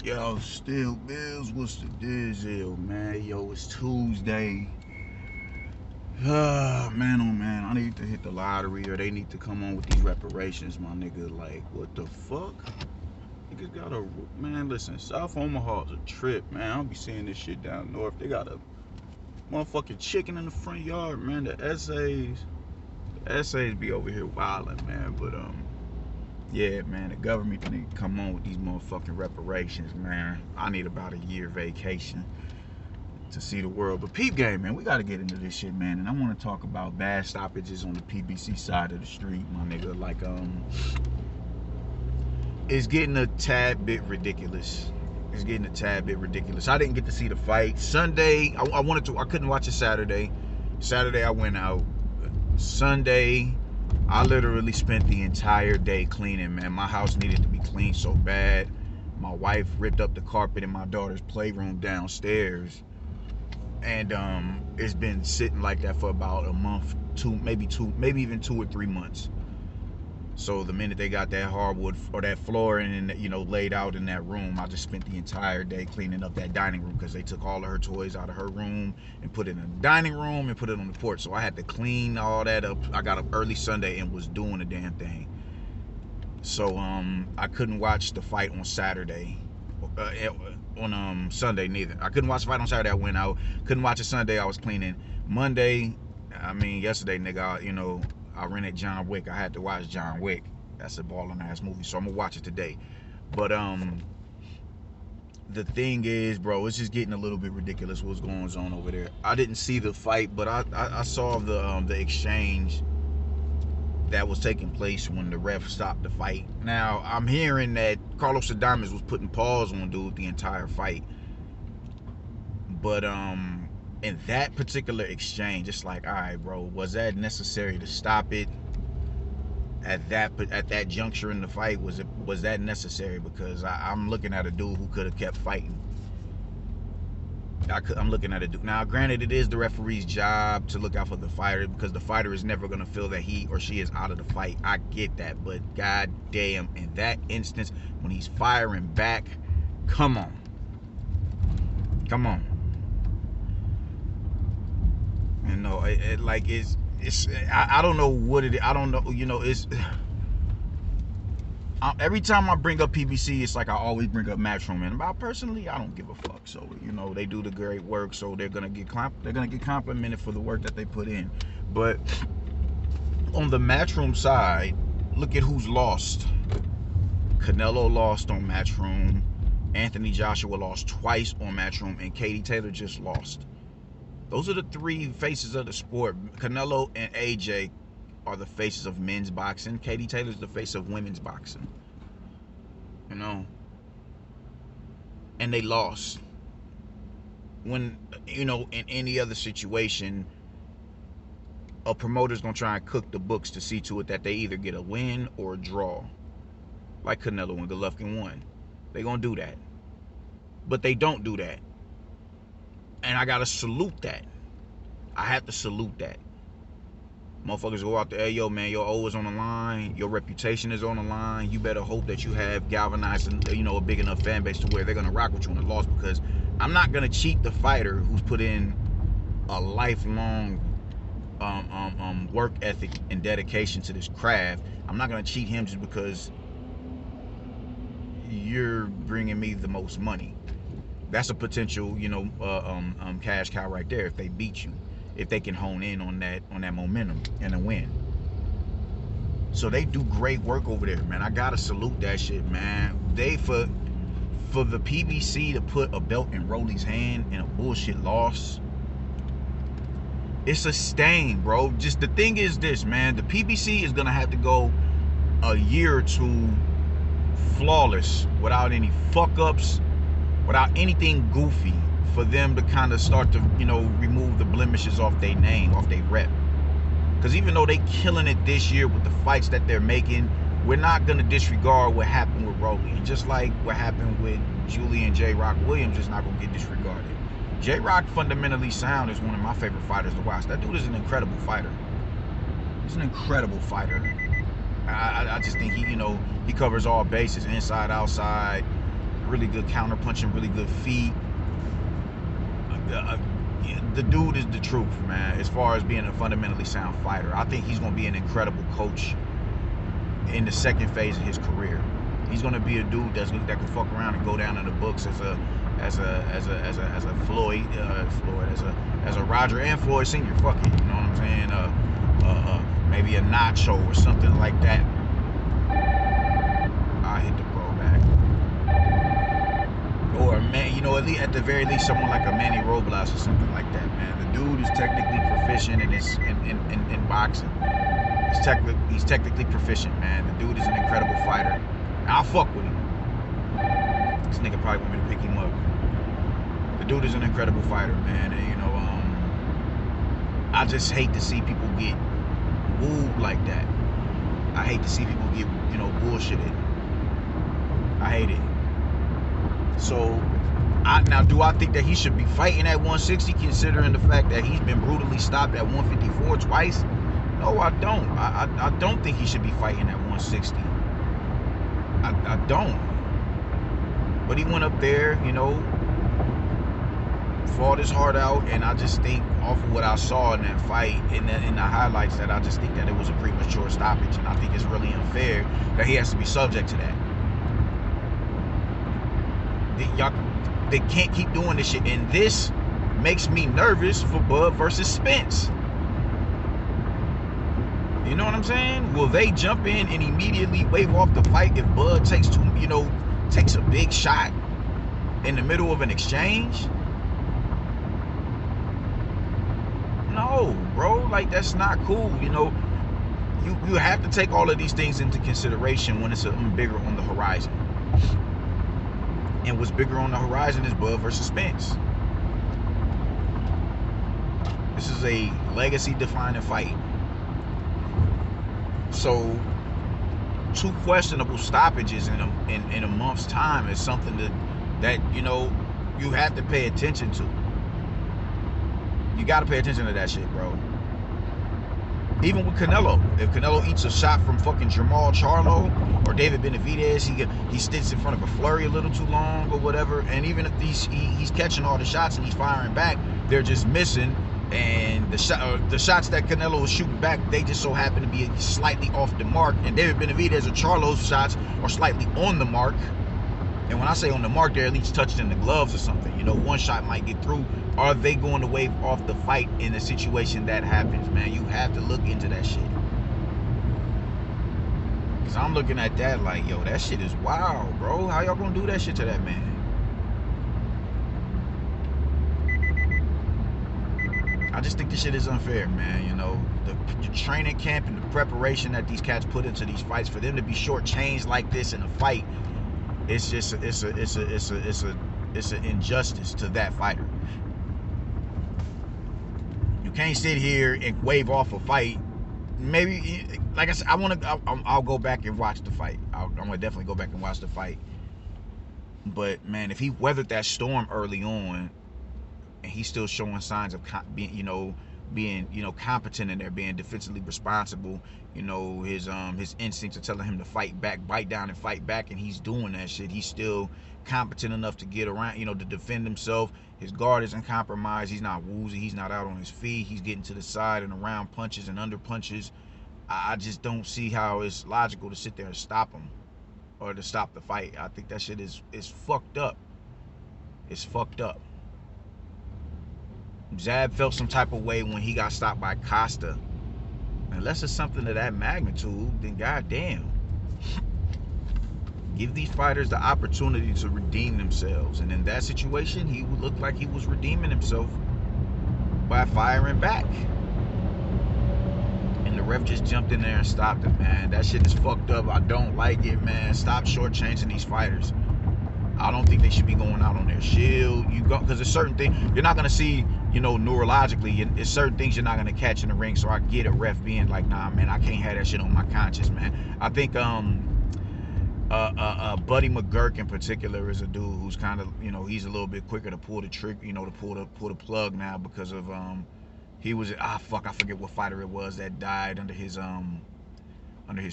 Yo, still bills, what's the deal, man? Yo, it's Tuesday. Man, oh man, I need to hit the lottery or they need to come on with these reparations, my nigga. Like, what the fuck? Niggas got a, man, listen, South Omaha's a trip, man. I don't be seeing this shit down north. They got a motherfucking chicken in the front yard, man. The essays be over here wildin', man. But, yeah, man, the government need to come on with these motherfucking reparations, man. I need about a year vacation to see the world. But peep game, man, we got to get into this shit, man. And I want to talk about bad stoppages on the PBC side of the street, my nigga. Like, it's getting a tad bit ridiculous. It's getting a tad bit ridiculous. I didn't get to see the fight Sunday. I wanted to. I couldn't watch it Saturday. Saturday I went out. Sunday I literally spent the entire day cleaning, man. My house needed to be cleaned so bad. My wife ripped up the carpet in my daughter's playroom downstairs. And it's been sitting like that for about a month, maybe even 2 or 3 months. So the minute they got that hardwood or that flooring and, you know, laid out in that room, I just spent the entire day cleaning up that dining room because they took all of her toys out of her room and put it in the dining room and put it on the porch. So I had to clean all that up. I got up early Sunday and was doing the damn thing. So I couldn't watch the fight on Saturday. On Sunday neither. I couldn't watch the fight on Saturday. I went out. Couldn't watch it Sunday. I was cleaning. Monday, yesterday, nigga, I rented John Wick. I had to watch John Wick. That's a ballin' ass movie, so I'm gonna watch it today. But the thing is, bro, it's just getting a little bit ridiculous what's going on over there. I didn't see the fight, but I saw the exchange that was taking place when the ref stopped the fight. Now, I'm hearing that Carlos Adames was putting paws on dude the entire fight. But in that particular exchange, it's like, all right, bro, was that necessary to stop it at that juncture in the fight? Was that necessary? Because I'm looking at a dude who could have kept fighting. I'm looking at a dude. Now, granted, it is the referee's job to look out for the fighter because the fighter is never going to feel that he or she is out of the fight. I get that. But goddamn, in that instance, when he's firing back, come on. Come on. You know, I don't know what it is. I don't know, every time I bring up PBC, it's like I always bring up Matchroom, and about personally, I don't give a fuck. So they do the great work, so they're gonna get complimented for the work that they put in. But on the Matchroom side, look at who's lost. Canelo lost on Matchroom. Anthony Joshua lost twice on Matchroom, and Katie Taylor just lost. Those are the three faces of the sport. Canelo and AJ are the faces of men's boxing. Katie Taylor's the face of women's boxing. And they lost. When, in any other situation, a promoter's gonna try and cook the books to see to it that they either get a win or a draw. Like Canelo and Golovkin won. They gonna do that. But they don't do that. And I gotta salute that. I have to salute that. Motherfuckers go out there, hey, yo, man, your O is on the line. Your reputation is on the line. You better hope that you have galvanized, a big enough fan base to where they're going to rock with you in the loss, because I'm not going to cheat the fighter who's put in a lifelong work ethic and dedication to this craft. I'm not going to cheat him just because you're bringing me the most money. That's a potential, cash cow right there if they beat you. If they can hone in on that momentum and a win. So they do great work over there, man. I gotta salute that shit, man. They for the PBC to put a belt in Rolly's hand in a bullshit loss, it's a stain, bro. Just the thing is this, man. The PBC is gonna have to go a year or two flawless, without any fuck ups, without anything goofy, for them to kind of start to, remove the blemishes off their name, off their rep. Because even though they killing it this year with the fights that they're making, we're not going to disregard what happened with Rolly. And just like what happened with Julian J. Rock Williams is not going to get disregarded. J. Rock, fundamentally sound, is one of my favorite fighters to watch. That dude is an incredible fighter. He's an incredible fighter. I just think he covers all bases, inside, outside, really good counter punching, really good feet. The dude is the truth, man, as far as being a fundamentally sound fighter. I think he's going to be an incredible coach in the second phase of his career. He's going to be a dude that can fuck around and go down in the books as a Floyd, as a Roger and Floyd Sr. Fuck it, you know what I'm saying? Maybe a Nacho or something like that. I hit the bro back. Or man, you know, at the very least, someone like a Manny Robles or something like that, man. The dude is technically proficient in boxing. He's technically proficient, man. The dude is an incredible fighter. I'll fuck with him. This nigga probably want me to pick him up. The dude is an incredible fighter, man. And you know, I just hate to see people get wooed like that. I hate to see people get, you know, bullshitted. I hate it. So, now do I think that he should be fighting at 160, considering the fact that he's been brutally stopped at 154 twice? No, I don't. I don't think he should be fighting at 160. I don't. But he went up there, you know, fought his heart out, and I just think, off of what I saw in that fight, in the highlights, that I just think that it was a premature stoppage, and I think it's really unfair that he has to be subject to that. They can't keep doing this shit, and this makes me nervous for Bud versus Spence. You know what I'm saying? Will they jump in and immediately wave off the fight if Bud takes a big shot in the middle of an exchange? No, bro, like, that's not cool. You know, you have to take all of these things into consideration when it's something bigger on the horizon. And what's bigger on the horizon is Bud versus Spence. This is a legacy-defining fight. So, 2 questionable stoppages in a month's time is something that you know, you have to pay attention to. You got to pay attention to that shit, bro. Even with Canelo, if Canelo eats a shot from fucking Jamal Charlo or David Benavidez, he sits in front of a flurry a little too long or whatever, and even if he's catching all the shots and he's firing back, they're just missing. And the shots that Canelo was shooting back, they just so happen to be slightly off the mark. And David Benavidez or Charlo's shots are slightly on the mark. And when I say on the mark, they're at least touched in the gloves or something. You know, one shot might get through. Are they going to wave off the fight in a situation that happens, man? You have to look into that shit. Because I'm looking at that like, yo, that shit is wild, bro. How y'all going to do that shit to that man? I just think this shit is unfair, man. You know, the training camp and the preparation that these cats put into these fights, for them to be shortchanged like this in a fight, it's just it's an injustice to that fighter. You can't sit here and wave off a fight. Maybe, like I said, I'll go back and watch the fight. I'm gonna definitely go back and watch the fight. But man, if he weathered that storm early on, and he's still showing signs of being competent in there, being defensively responsible, you know, his instincts are telling him to fight back, bite down and fight back, and he's doing that shit. He's still competent enough to get around, you know, to defend himself. His guard isn't compromised. He's not woozy. He's not out on his feet. He's getting to the side and around punches and under punches. I just don't see how it's logical to sit there and stop him or to stop the fight. I think that shit is fucked up. It's fucked up. Zab felt some type of way when he got stopped by Costa. Unless it's something of that magnitude, then goddamn. Give these fighters the opportunity to redeem themselves. And in that situation, he would look like he was redeeming himself by firing back. And the ref just jumped in there and stopped it, man. That shit is fucked up. I don't like it, man. Stop shortchanging these fighters. I don't think they should be going out on their shield. Because there's certain things you're not gonna see, you know, neurologically. There's certain things you're not gonna catch in the ring. So I get a ref being like, nah, man, I can't have that shit on my conscience, man. I think Buddy McGurk in particular is a dude who's kind of, you know, he's a little bit quicker to pull the trick, you know, to pull the plug now because of he was I forget what fighter it was that died under his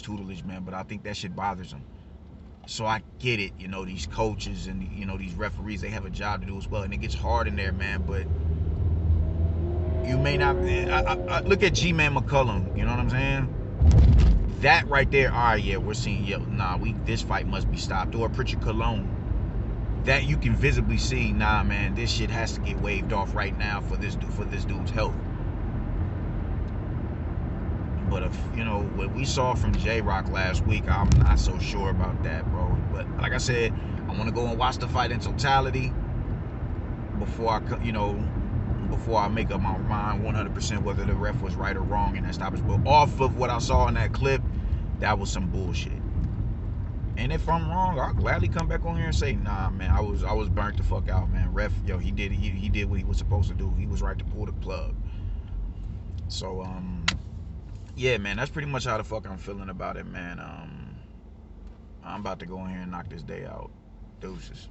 tutelage, man. But I think that shit bothers him. So I get it, these coaches and these referees, they have a job to do as well, and it gets hard in there, man. But you may not. I look at G-Man McCullum. You know what I'm saying? That right there. All right, yeah, we're seeing. Yeah, nah, this fight must be stopped. Or Pritchard Cologne. That you can visibly see. Nah, man, this shit has to get waved off right now for this dude's health. But if what we saw from J-Rock last week, I'm not so sure about that, bro. But like I said, I want to go and watch the fight in totality before I make up my mind 100% whether the ref was right or wrong in that stoppage. But off of what I saw in that clip, that was some bullshit. And if I'm wrong, I'll gladly come back on here and say, nah, man, I was burnt the fuck out, man. Ref, he did what he was supposed to do. He was right to pull the plug. So yeah, man, that's pretty much how the fuck I'm feeling about it, man. I'm about to go in here and knock this day out. Deuces.